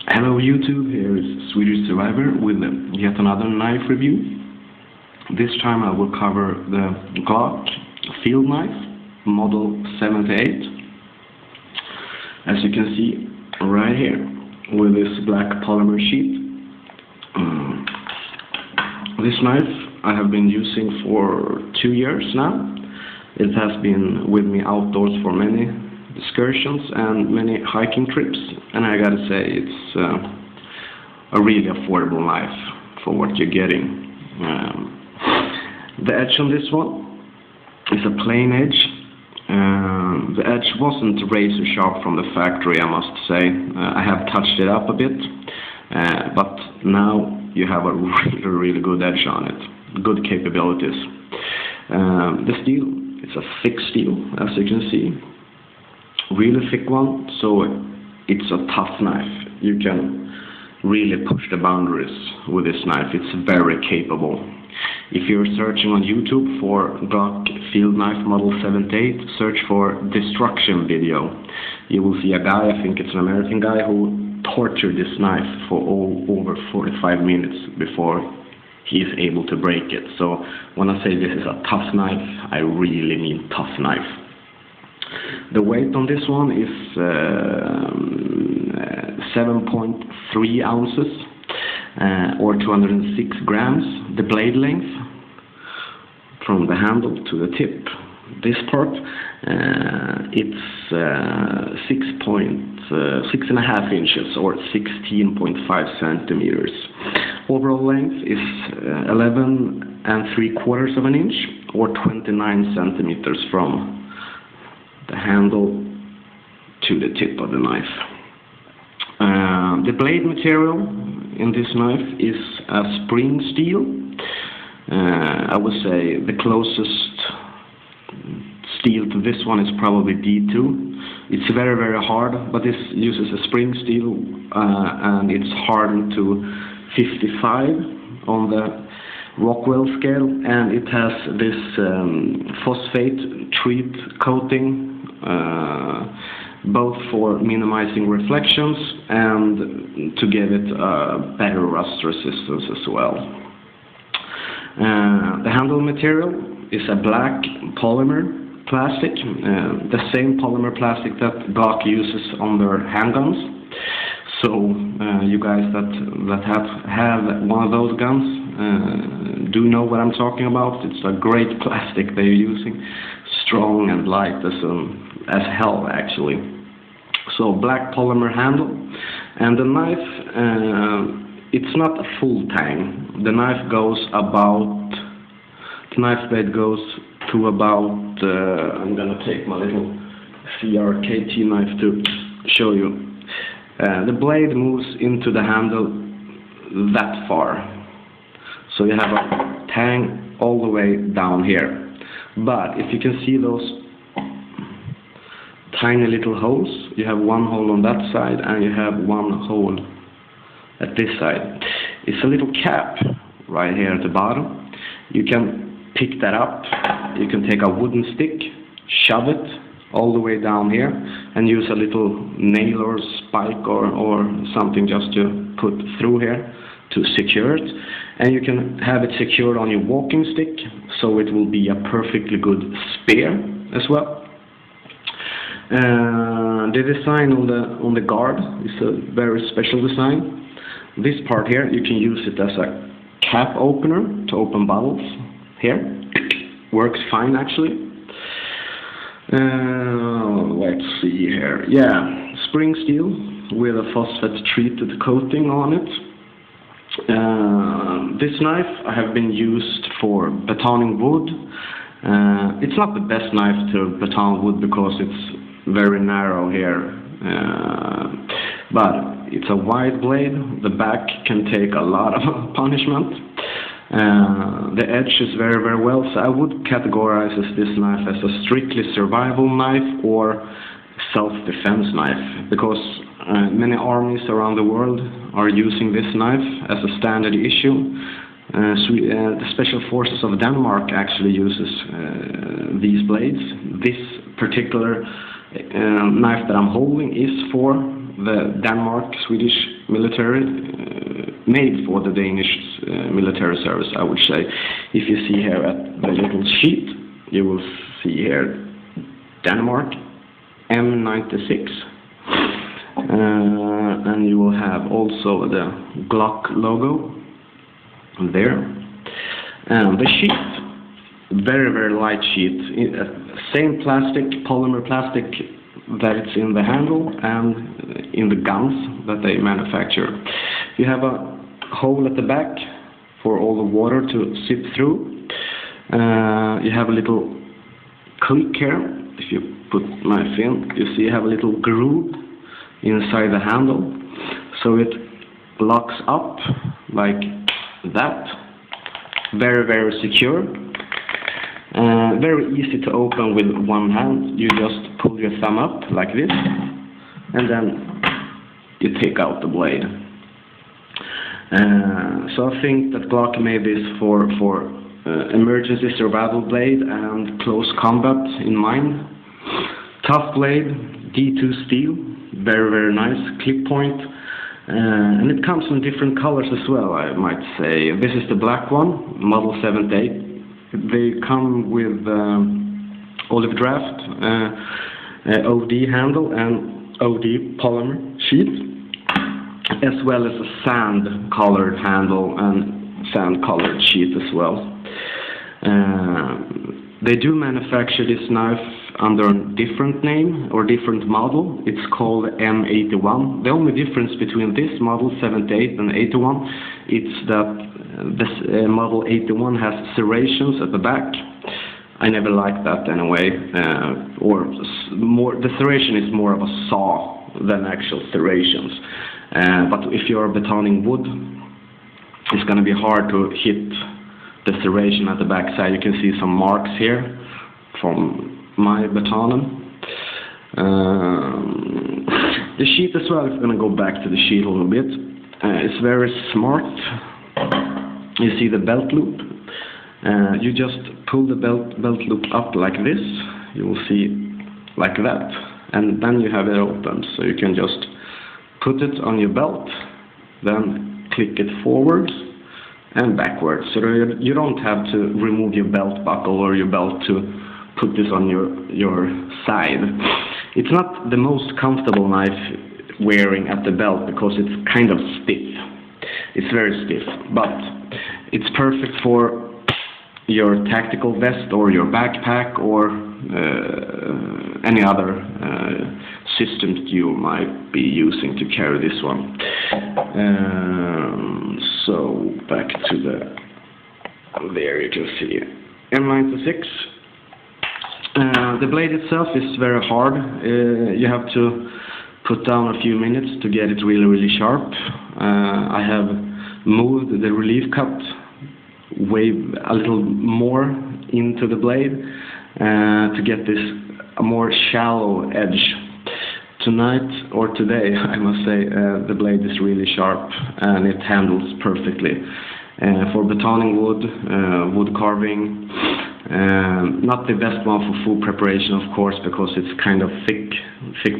Hello YouTube, here is Swedish Survivor with yet another knife review. This time I will cover the Glock field knife, model 78. As you can see right here, with this black polymer sheet. This knife I have been using for 2 years now. It has been with me outdoors for many excursions and many hiking trips, and I gotta say it's a really affordable knife for what you're getting. The edge on this one is a plain edge. The edge wasn't razor sharp from the factory, I must say. I have touched it up a bit, but now you have a really good edge on it, good capabilities. The steel, it's a thick steel, as you can see. Really thick one, so it's a tough knife. You can really push the boundaries with this knife. It's very capable. If you're searching on YouTube for Glock field knife model 78, search for destruction video. You will see a guy, I think it's an American guy, who tortured this knife for over 45 minutes before he is able to break it. So when I say this is a tough knife, I really mean tough knife. The weight on this one is 7.3 ounces or 206 grams. The blade length from the handle to the tip, this part, it's 6.5 inches or 16.5 centimeters. Overall length is 11 3/4 of an inch or 29 centimeters from the handle to the tip of the knife. The blade material in this knife is a spring steel. I would say the closest steel to this one is probably D2. It's very hard, but this uses a spring steel and it's hardened to 55 on the Rockwell scale, and it has this phosphate treat coating, both for minimizing reflections and to give it better rust resistance as well. The handle material is a black polymer plastic, the same polymer plastic that Glock uses on their handguns. So you guys that have one of those guns do know what I'm talking about. It's a great plastic they're using, strong and light as hell actually. So black polymer handle, and the knife, it's not a full tang. The knife blade goes to about, I'm gonna take my little CRKT knife to show you. The blade moves into the handle that far. So you have a tang all the way down here. But if you can see those tiny little holes, you have one hole on that side and you have one hole at this side. It's a little cap right here at the bottom. You can pick that up. You can take a wooden stick, shove it all the way down here and use a little nail or spike or something just to put through here to secure it. And you can have it secured on your walking stick, so it will be a perfectly good spear as well. The design on the guard is a very special design. This part here, you can use it as a cap opener to open bottles. Here, works fine actually. Let's see here. Yeah, spring steel with a phosphate treated coating on it. This knife I have been used for batoning wood. It's not the best knife to baton wood because it's very narrow here, but it's a wide blade. The back can take a lot of punishment. The edge is very well, so I would categorize this knife as a strictly survival knife or self-defense knife, because many armies around the world are using this knife as a standard issue. The Special Forces of Denmark actually uses these blades. This particular knife that I'm holding is for the Denmark, Swedish military, made for the Danish military service, I would say. If you see here at the little sheet, you will see here Denmark, M76. And you will have also the Glock logo there. And the sheet, very, very light sheet. Same plastic, polymer plastic that it's in the handle and in the guns that they manufacture. You have a hole at the back for all the water to seep through. You have a little click here. If you put my fin, you see you have a little groove inside the handle, so it locks up like that. Very, very secure. Very easy to open with one hand. You just pull your thumb up like this, and then you take out the blade. So I think that Glock made this for emergency survival blade and close combat in mind. Tough blade, D2 steel, very, very nice clip point. And it comes in different colors as well, I might say. This is the black one, model 78. They come with olive draft, OD handle and OD polymer sheet, as well as a sand colored handle and sand colored sheet as well. They do manufacture this knife under a different name or different model. It's called M81. The only difference between this model 78 and 81, it's that this model 81 has serrations at the back. I never liked that anyway, or more. The serration is more of a saw than actual serrations. But if you're batoning wood, it's going to be hard to hit the serration at the back side. You can see some marks here from my batoning. The sheet as well, I'm going to go back to the sheet a little bit. It's very smart. You see the belt loop. You just pull the belt loop up like this. You will see like that. And then you have it open. So you can just put it on your belt, then click it forwards and backwards. So you don't have to remove your belt buckle or your belt to put this on your side. It's not the most comfortable knife wearing at the belt because it's kind of stiff. It's very stiff, but it's perfect for your tactical vest or your backpack or any other system that you might be using to carry this one. So back to there you can see M96. The blade itself is very hard. You have to put down a few minutes to get it really, really sharp. I have moved the relief cut way a little more into the blade to get this a more shallow edge. Tonight or today, I must say, the blade is really sharp and it handles perfectly. For batoning wood, wood carving, not the best one for food preparation, of course, because it's kind of thick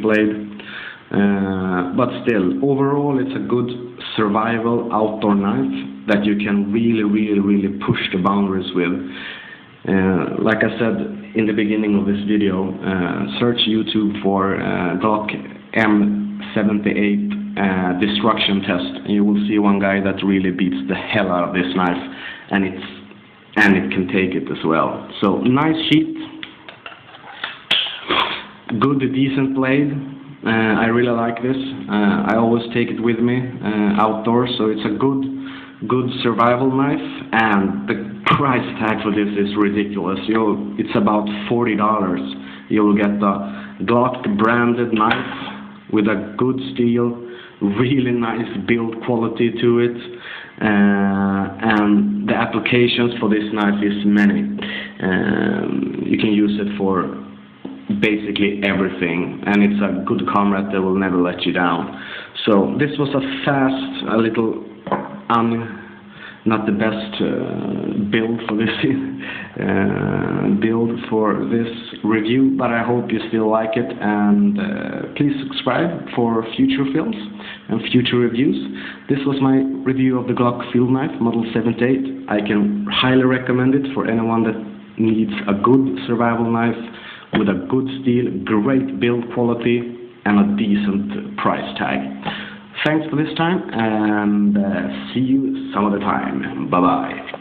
blade. But still, overall, it's a good survival outdoor knife that you can really, really, really push the boundaries with. Like I said in the beginning of this video, search YouTube for Glock M78 destruction test, and you will see one guy that really beats the hell out of this knife, and it can take it as well. So nice sheet, good decent blade. I really like this. I always take it with me outdoors, so it's a good survival knife, and the price tag for this is ridiculous. It's about $40. You'll get the Glock branded knife with a good steel, really nice build quality to it, and the applications for this knife is many. You can use it for basically everything, and it's a good comrade that will never let you down. So this was a fast, a little not the best build for this review, but I hope you still like it, and please subscribe for future films and future reviews. This was my review of the Glock field knife model 78. I can highly recommend it for anyone that needs a good survival knife with a good steel, great build quality, and a decent price tag. Thanks for this time, and see you some other time. Bye-bye.